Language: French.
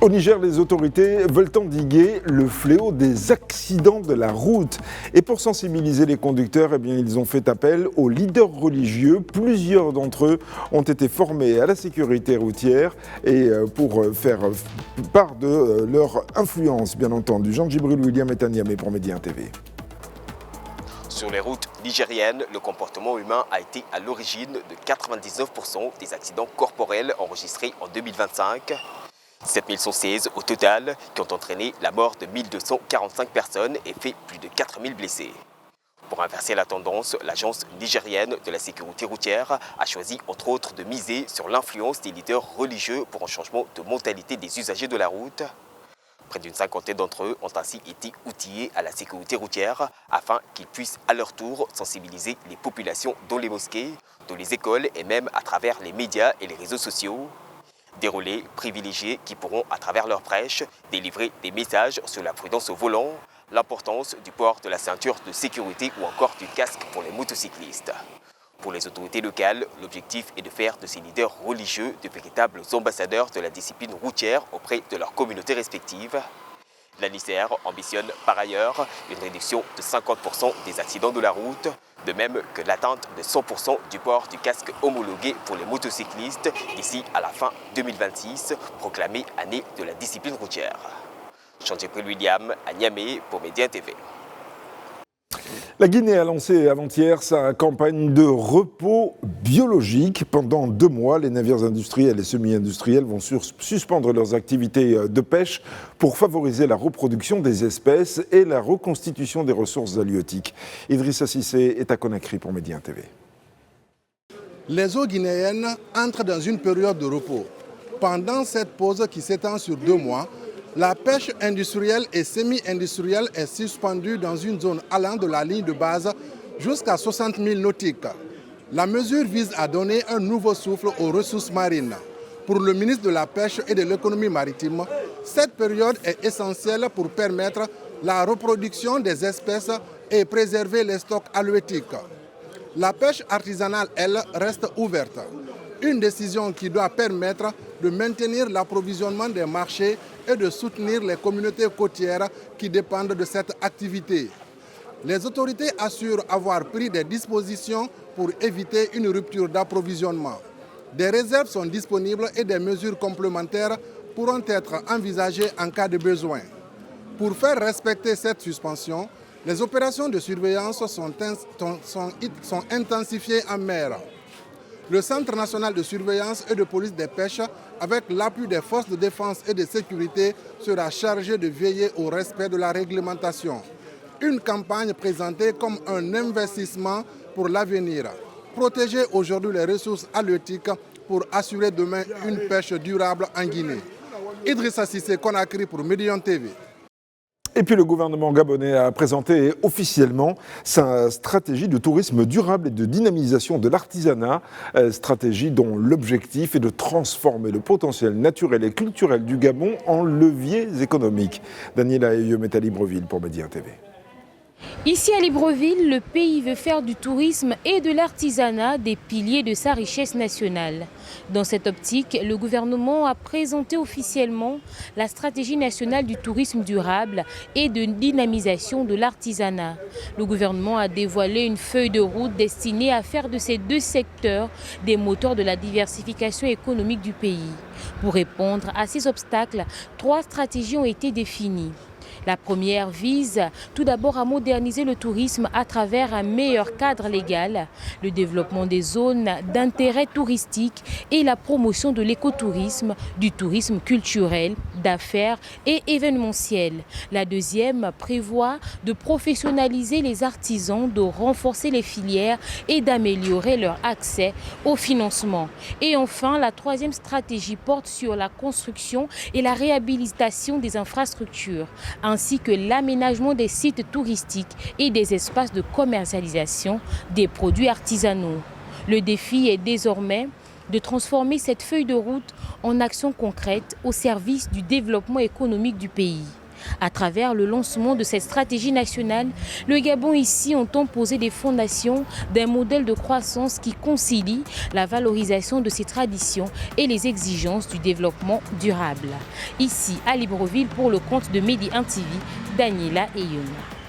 Au Niger, les autorités veulent endiguer le fléau des accidents de la route. Et pour sensibiliser les conducteurs, ils ont fait appel aux leaders religieux. Plusieurs d'entre eux ont été formés à la sécurité routière et pour faire part de leur influence, bien entendu. Jean-Djibril William est à Niamey pour Média TV. Sur les routes nigériennes, le comportement humain a été à l'origine de 99% des accidents corporels enregistrés en 2025. 7116 au total, qui ont entraîné la mort de 1245 personnes et fait plus de 4000 blessés. Pour inverser la tendance, l'agence nigérienne de la sécurité routière a choisi entre autres de miser sur l'influence des leaders religieux pour un changement de mentalité des usagers de la route. Près d'une cinquantaine d'entre eux ont ainsi été outillés à la sécurité routière afin qu'ils puissent à leur tour sensibiliser les populations dans les mosquées, dans les écoles et même à travers les médias et les réseaux sociaux. Des relais privilégiés qui pourront, à travers leurs prêches, délivrer des messages sur la prudence au volant, l'importance du port de la ceinture de sécurité ou encore du casque pour les motocyclistes. Pour les autorités locales, l'objectif est de faire de ces leaders religieux de véritables ambassadeurs de la discipline routière auprès de leurs communautés respectives. La NICER ambitionne par ailleurs une réduction de 50% des accidents de la route, de même que l'atteinte de 100% du port du casque homologué pour les motocyclistes d'ici à la fin 2026, proclamée année de la discipline routière. Jean-Djibril William à Niamey pour Média TV. La Guinée a lancé avant-hier sa campagne de repos biologique. Pendant 2 mois, les navires industriels et semi-industriels vont suspendre leurs activités de pêche pour favoriser la reproduction des espèces et la reconstitution des ressources halieutiques. Idrissa Cissé est à Conakry pour Média TV. Les eaux guinéennes entrent dans une période de repos. Pendant cette pause qui s'étend sur 2 mois, la pêche industrielle et semi-industrielle est suspendue dans une zone allant de la ligne de base jusqu'à 60 000 nautiques. La mesure vise à donner un nouveau souffle aux ressources marines. Pour le ministre de la Pêche et de l'Économie maritime, cette période est essentielle pour permettre la reproduction des espèces et préserver les stocks halieutiques. La pêche artisanale, elle, reste ouverte. Une décision qui doit permettre de maintenir l'approvisionnement des marchés et de soutenir les communautés côtières qui dépendent de cette activité. Les autorités assurent avoir pris des dispositions pour éviter une rupture d'approvisionnement. Des réserves sont disponibles et des mesures complémentaires pourront être envisagées en cas de besoin. Pour faire respecter cette suspension, les opérations de surveillance sont intensifiées en mer. Le Centre national de surveillance et de police des pêches, avec l'appui des forces de défense et de sécurité, sera chargé de veiller au respect de la réglementation. Une campagne présentée comme un investissement pour l'avenir. Protéger aujourd'hui les ressources halieutiques pour assurer demain une pêche durable en Guinée. Idrissa Cissé, Conakry pour Média TV. Et puis le gouvernement gabonais a présenté officiellement sa stratégie de tourisme durable et de dynamisation de l'artisanat, stratégie dont l'objectif est de transformer le potentiel naturel et culturel du Gabon en leviers économiques. Daniela Eyem est à Libreville pour Média TV. Ici à Libreville, le pays veut faire du tourisme et de l'artisanat des piliers de sa richesse nationale. Dans cette optique, le gouvernement a présenté officiellement la stratégie nationale du tourisme durable et de dynamisation de l'artisanat. Le gouvernement a dévoilé une feuille de route destinée à faire de ces 2 secteurs des moteurs de la diversification économique du pays. Pour répondre à ces obstacles, 3 stratégies ont été définies. La première vise tout d'abord à moderniser le tourisme à travers un meilleur cadre légal, le développement des zones d'intérêt touristique et la promotion de l'écotourisme, du tourisme culturel, d'affaires et événementiel. La deuxième prévoit de professionnaliser les artisans, de renforcer les filières et d'améliorer leur accès au financement. Et enfin, la troisième stratégie porte sur la construction et la réhabilitation des infrastructures, ainsi que l'aménagement des sites touristiques et des espaces de commercialisation des produits artisanaux. Le défi est désormais de transformer cette feuille de route en actions concrètes au service du développement économique du pays. À travers le lancement de cette stratégie nationale, le Gabon ici entend poser des fondations d'un modèle de croissance qui concilie la valorisation de ses traditions et les exigences du développement durable. Ici, à Libreville, pour le compte de Medi 1 TV, Daniela Eyona.